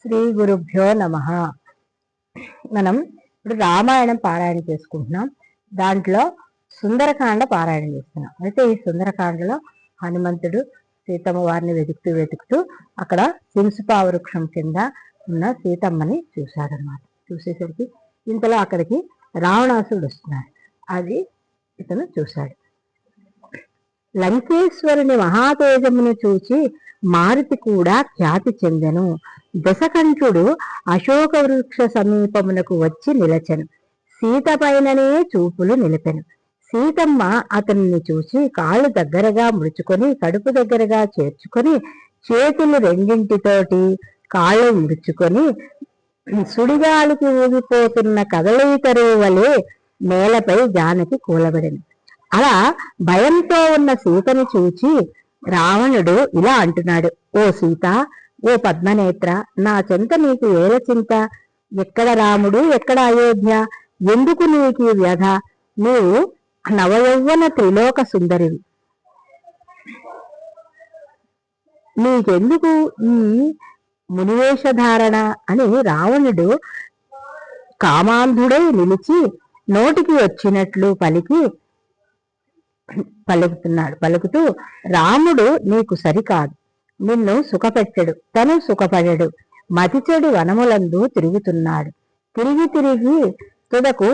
శ్రీ గురుభ్యో నమః. మనం ఇప్పుడు రామాయణం పారాయణ చేసుకుంటున్నాం. దాంట్లో సుందరకాండ పారాయణ చేస్తున్నాం. అయితే ఈ సుందరకాండలో హనుమంతుడు సీతమ్మ వారిని వెతుకుతూ అక్కడ సింసుపా వృక్షం కింద ఉన్న సీతమ్మని చూశాడనమాట. చూసేసరికి ఇంతలో అక్కడికి రావణాసుడు వస్తున్నాడు. అది ఇతను చూశాడు. లంకేశ్వరుని మహాతేజమును చూచి మారుతి కూడా ఖ్యాతి చెందెను. దశకంఠుడు అశోక వృక్ష సమీపమునకు వచ్చి నిలచెను. సీత పైననే చూపులు నిలిపెను. సీతమ్మ అతనిని చూసి కాళ్ళు దగ్గరగా ముడుచుకొని కడుపు దగ్గరగా చేర్చుకొని చేతులు రెండింటితోటి కాళ్ళు ముడుచుకొని సుడిగాలికి ఊగిపోతున్న కదలీతరువు వలె నేలపై జానకి కూలబడింది. అలా భయంతో ఉన్న సీతను చూచి రావణుడు ఇలా అంటున్నాడు: ఓ సీత, ఓ పద్మనేత్ర, నా చెంత నీకు ఏల చింత? ఎక్కడ రాముడు, ఎక్కడ అయోధ్య? ఎందుకు నీకు వ్యధ? నీవు నవయౌవన త్రిలోక సుందరివి, నీకెందుకు ఈ మునివేషధారణ? అని రావణుడు కామాంధుడై నిలిచి నోటికి వచ్చినట్లు పలుకుతూ, రాముడు నీకు సరికాదు, నిన్ను సుఖపెట్టడు, తను సుఖపడడు, మతిచెడు వనములందు తిరుగుతున్నాడు, తిరిగి తుదకు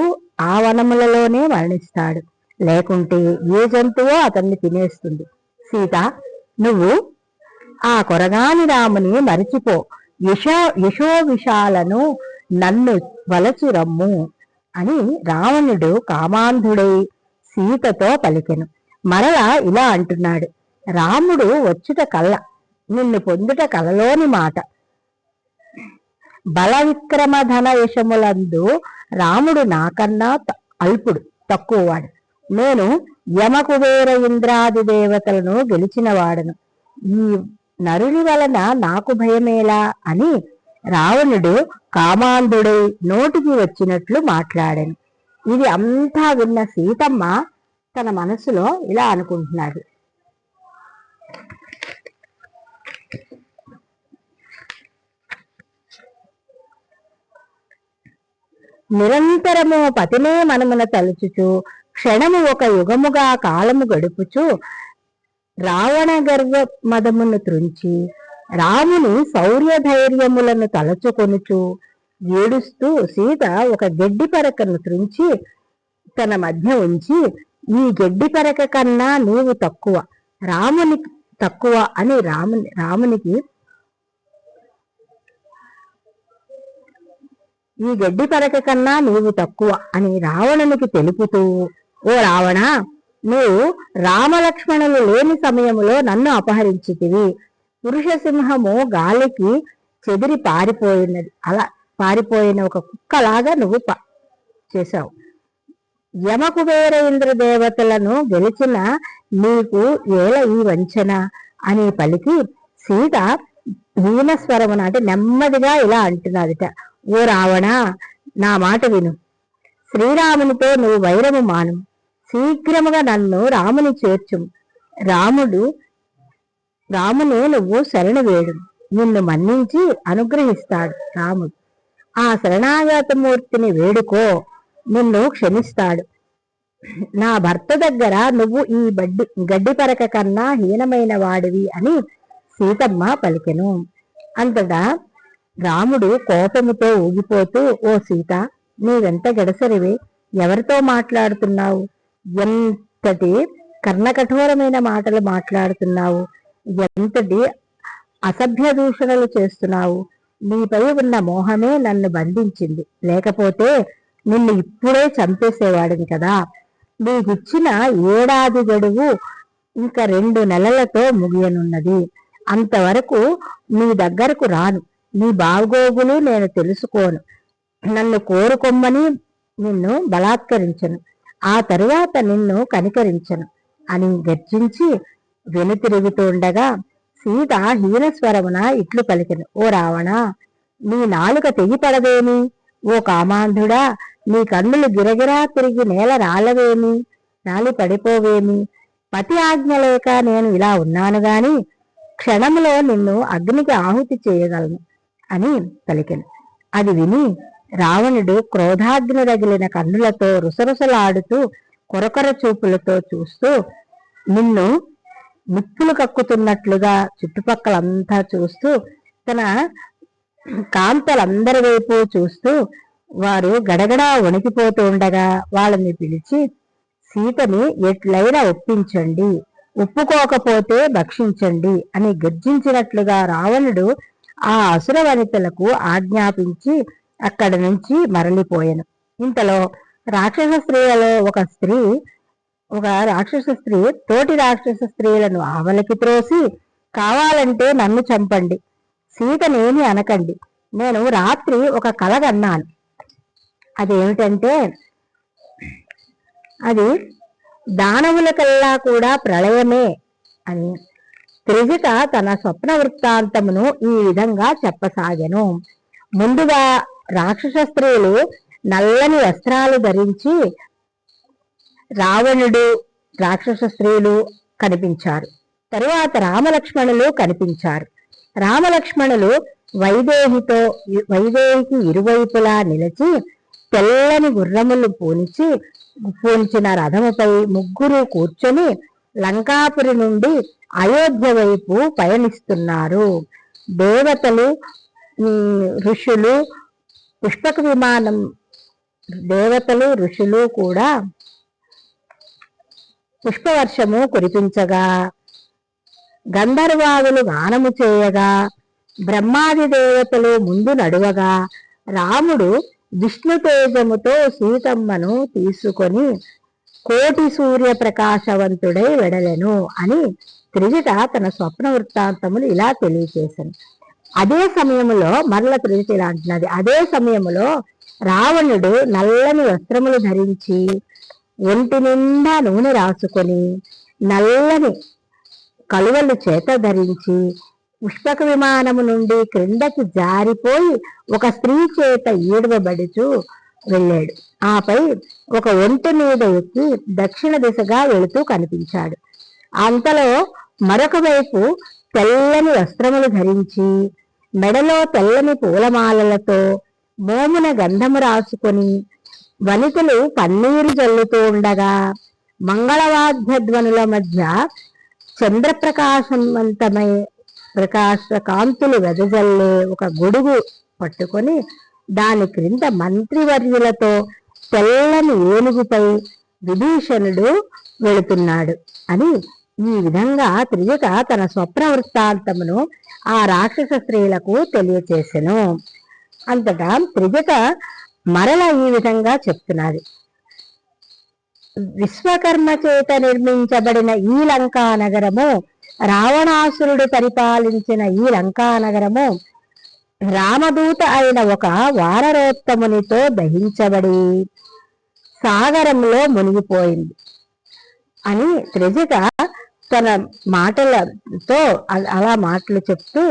ఆ వనములలోనే మరణిస్తాడు, లేకుంటే ఏ జంతువో అతన్ని తినేస్తుంది. సీత, నువ్వు ఆ కొరగాని రాముని మరిచిపో, యశో విశాలను నన్ను వలచి రమ్ము అని రావణుడు కామాంధుడై సీతతో పలికెను. మరలా ఇలా అంటున్నాడు: రాముడు వచ్చుట కళ్ళ, నిన్ను పొందుట కలలోని మాట. బల విక్రమ ధన యశములందు రాముడు నాకన్నా అల్పుడు, తక్కువవాడు. నేను యమకుబేర ఇంద్రాది దేవతలను గెలిచిన వాడను. ఈ నరుని వలన నాకు భయమేలా అని రావణుడు కామాంధుడై నోటికి వచ్చినట్లు మాట్లాడాను. ఇది అంతా విన్న సీతమ్మ తన మనసులో ఇలా అనుకుంటున్నాడు: నిరంతరము పతినే మనమున తలుచుచు క్షణము ఒక యుగముగా కాలము గడుపుచు రావణ గర్వ మదమును త్రుంచి రాముని శౌర్య ధైర్యములను తలచుకొనుచు ఏడుస్తూ సీత ఒక గడ్డి పరకను త్రుంచి తన మధ్య ఉంచి, ఈ గడ్డి పరక కన్నా నీవు తక్కువ, రామునికి తక్కువ అని రామునికి ఈ గడ్డి పరక కన్నా నీవు తక్కువ అని రావణునికి తెలుపుతూ, ఓ రావణ, నువ్వు రామలక్ష్మణులు లేని సమయములో నన్ను అపహరించితివి. పురుషసింహము గాలికి చెదిరి పారిపోయినది, అలా పారిపోయిన ఒక కుక్కలాగా నువ్వు చేశావు. యమకుబేర ఇంద్ర దేవతలను గెలిచిన నీకు ఏల ఈ వంచన అని పలికి సీత హీనస్వరమున అంటే నెమ్మదిగా ఇలా అంటున్నదిట: ఓ రావణ, నా మాట విను. శ్రీరామునితో నువ్వు వైరము మాను, శీఘ్రముగా నన్ను రాముని చేర్చుము. రాముని నువ్వు శరణు వేడు, నిన్ను మన్నించి అనుగ్రహిస్తాడు రాముడు. ఆ శరణాగతమూర్తిని వేడుకో, నిన్ను క్షమిస్తాడు. నా భర్త దగ్గర నువ్వు ఈ గడ్డి పరక కన్నా హీనమైన వాడివి అని సీతమ్మ పలికెను. అంతటా రాముడు కోపముతో ఊగిపోతూ, ఓ సీత, నీవెంత గడసరివే, ఎవరితో మాట్లాడుతున్నావు? ఎంతటి కర్ణకఠోరమైన మాటలు మాట్లాడుతున్నావు, ఎంతటి అసభ్య దూషణలు చేస్తున్నావు. నీపై ఉన్న మోహమే నన్ను బంధించింది, లేకపోతే నిన్ను ఇప్పుడే చంపేసేవాడిని కదా. నీకిచ్చిన ఏడాది గడువు ఇంకా 2 నెలలతో ముగియనున్నది. అంతవరకు నీ దగ్గరకు రాను, నీ బాగోగులు నేను తెలుసుకోను, నన్ను కోరుకొమ్మని నిన్ను బలాత్కరించను, ఆ తరువాత నిన్ను కనికరించను అని గర్జించి వెనుతిరుగుతుండగా సీత హీనస్వరమున ఇట్లు పలికెను: ఓ రావణ, నీ నాలుక తెగిపడదేమి? ఓ కామాంధుడా, నీ కన్నులు గిరగిరా తిరిగి నేల రాలి పడిపోవేమి? పతి ఆజ్ఞ లేక నేను ఇలా ఉన్నాను గాని క్షణంలో నిన్ను అగ్నికి ఆహుతి చేయగలను. అని పలికెను. అది విని రావణుడు క్రోధాగ్ని రగిలిన కన్నులతో రుసరుసలాడుతూ కొరకొర చూపులతో చూస్తూ, నిన్ను నిప్పులు కక్కుతున్నట్లుగా చుట్టుపక్కలంతా చూస్తూ, తన కాంతలందరి వైపు చూస్తూ, వారు గడగడా వణికిపోతూ ఉండగా వాళ్ళని పిలిచి, సీతని ఎట్లయినా ఒప్పించండి, ఒప్పుకోకపోతే భక్షించండి అని గర్జించినట్లుగా రావణుడు ఆ అసుర వనితలకు ఆజ్ఞాపించి అక్కడి నుంచి మరలిపోయాను. ఇంతలో రాక్షస స్త్రీలలో ఒక రాక్షస స్త్రీ తోటి రాక్షస స్త్రీలను ఆవలికి త్రోసి, కావాలంటే నన్ను చంపండి, సీతనేమి అనకండి, నేను రాత్రి ఒక కల కన్నాను. అదేమిటంటే, అది దానవులకల్లా కూడా ప్రళయమే అని. త్రిజిత తన స్వప్న వృత్తాంతమును ఈ విధంగా చెప్పసాగెను. ముందుగా రాక్షస స్త్రీలు నల్లని వస్త్రాలు ధరించి రావణుడు, రాక్షస స్త్రీలు కనిపించారు. తరువాత రామలక్ష్మణులు కనిపించారు. రామలక్ష్మణులు వైదేహికి ఇరువైపులా నిలిచి తెల్లని గుర్రములు పూనిచిన రథముపై ముగ్గురు కూర్చొని లంకాపురి నుండి అయోధ్య వైపు పయనిస్తున్నారు. దేవతలు, ఋషులు, పుష్పక విమానం, దేవతలు ఋషులు కూడా పుష్పవర్షము కురిపించగా, గంధర్వాదులు గానము చేయగా, బ్రహ్మాది దేవతలు ముందు నడువగా, రాముడు విష్ణు తేజముతో సీతమ్మను తీసుకొని కోటి సూర్య ప్రకాశవంతుడై వెడలెను అని త్రిజిట తన స్వప్న వృత్తాంతములు ఇలా తెలియచేశాను. అదే సమయంలో మరల త్రిజిట ఇలా అంటున్నది, అదే సమయంలో రావణుడు నల్లని వస్త్రములు ధరించి ఒంటి నిండా నూనె రాసుకొని నల్లని కలువలు చేత ధరించి పుష్పక విమానము నుండి క్రిందకి జారిపోయి ఒక స్త్రీ చేత ఈడవబడుచు వెళ్ళాడు. ఆపై ఒక ఒంటి మీద ఎక్కి దక్షిణ దిశగా వెళుతూ కనిపించాడు. అంతలో మరొక వైపు తెల్లని వస్త్రములు ధరించి మెడలో తెల్లని పూలమాలలతో మోమున గంధము రాసుకొని వనితలు పన్నీరు జల్లుతూ ఉండగా, మంగళవాద్యధ్వనుల మధ్య చంద్రప్రకాశవంతమై కాంతులు వెదజల్లే ఒక గొడుగు పట్టుకొని దాని క్రింద మంత్రివర్యులతో తెల్లని ఏనుగుపై విభీషణుడు వెళుతున్నాడు అని ఈ విధంగా త్రిజిట తన స్వప్న వృత్తాంతమును ఆ రాక్షస స్త్రీలకు తెలియచేసెను. అంతటా త్రిజిట మరల ఈ విధంగా చెప్తున్నది, విశ్వకర్మ చేత నిర్మించబడిన ఈ లంకా నగరము, రావణాసురుడు పరిపాలించిన ఈ లంకా నగరము రామదూత అయిన ఒక వానరోత్తమునితో దహించబడి సాగరంలో మునిగిపోయింది అని త్రిజిట తన మాటలతో అలా మాటలు చెప్తూ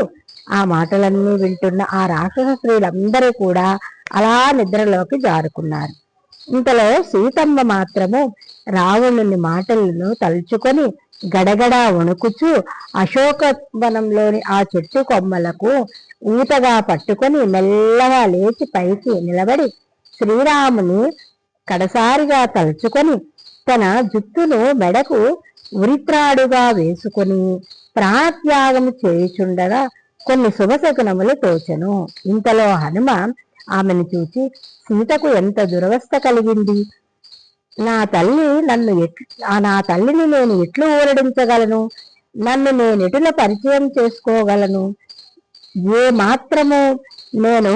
ఆ మాటలన్నీ వింటున్న ఆ రాక్షస స్త్రీలందరూ కూడా అలా నిద్రలోకి జారుకున్నారు. ఇంతలో సీతమ్మ మాత్రము రావణుని మాటలను తలుచుకొని గడగడా వణుకుచు అశోకవనంలోని ఆ చెట్టు కొమ్మలకు ఊతగా పట్టుకొని మెల్లగా లేచి పైకి నిలబడి శ్రీరాముని కడసారిగా తలుచుకొని తన జుట్టును మెడకు ఉరిత్రాడుగా వేసుకొని ప్రాణత్యాగం చేయుచుండగా కొన్ని శుభశకునములు తోచెను. ఇంతలో హనుమ ఆమెను చూచి, సీతకు ఎంత దురవస్థ కలిగింది, నా తల్లిని నేను ఎట్లు ఊరడించగలను, నన్ను నేనెటుల పరిచయం చేసుకోగలను, ఏ మాత్రము నేను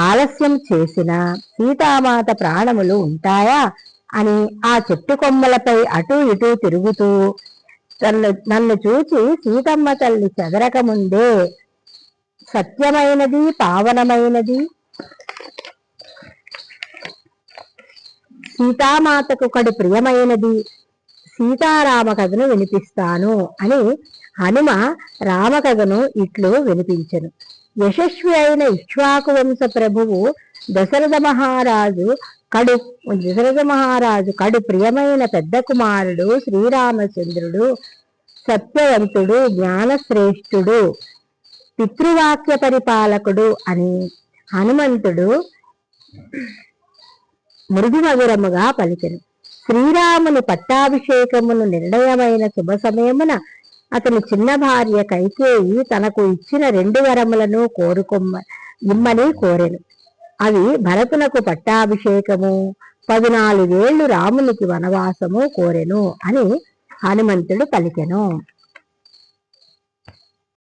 ఆలస్యం చేసినా సీతామాత ప్రాణములు ఉంటాయా అని ఆ చెట్టు కొమ్మలపై అటూ ఇటూ తిరుగుతూ నన్ను చూచి సీతమ్మ తల్లి చెదరక ముందే సత్యమైనది, పావనమైనది, సీతామాతకు కడు ప్రియమైనది సీతారామ కథను వినిపిస్తాను అని హనుమ రామకథను ఇట్లు వినిపించెను. యశస్వి అయిన ఇక్ష్వాకు వంశ ప్రభువు దశరథ మహారాజు కడు ప్రియమైన పెద్ద కుమారుడు శ్రీరామచంద్రుడు సత్యవంతుడు, జ్ఞానశ్రేష్ఠుడు, పితృవాక్య పరిపాలకుడు అని హనుమంతుడు మృదు మధురముగా పలికెను. శ్రీరాముని పట్టాభిషేకమును నిర్ణయమైన శుభ సమయమున అతని చిన్న భార్య కైకేయి తనకు ఇచ్చిన 2 వరములను ఇమ్మని కోరెను. అవి భరతునకు పట్టాభిషేకము, 14 ఏళ్లు రామునికి వనవాసము కోరెను అని హనుమంతుడు పలికెను.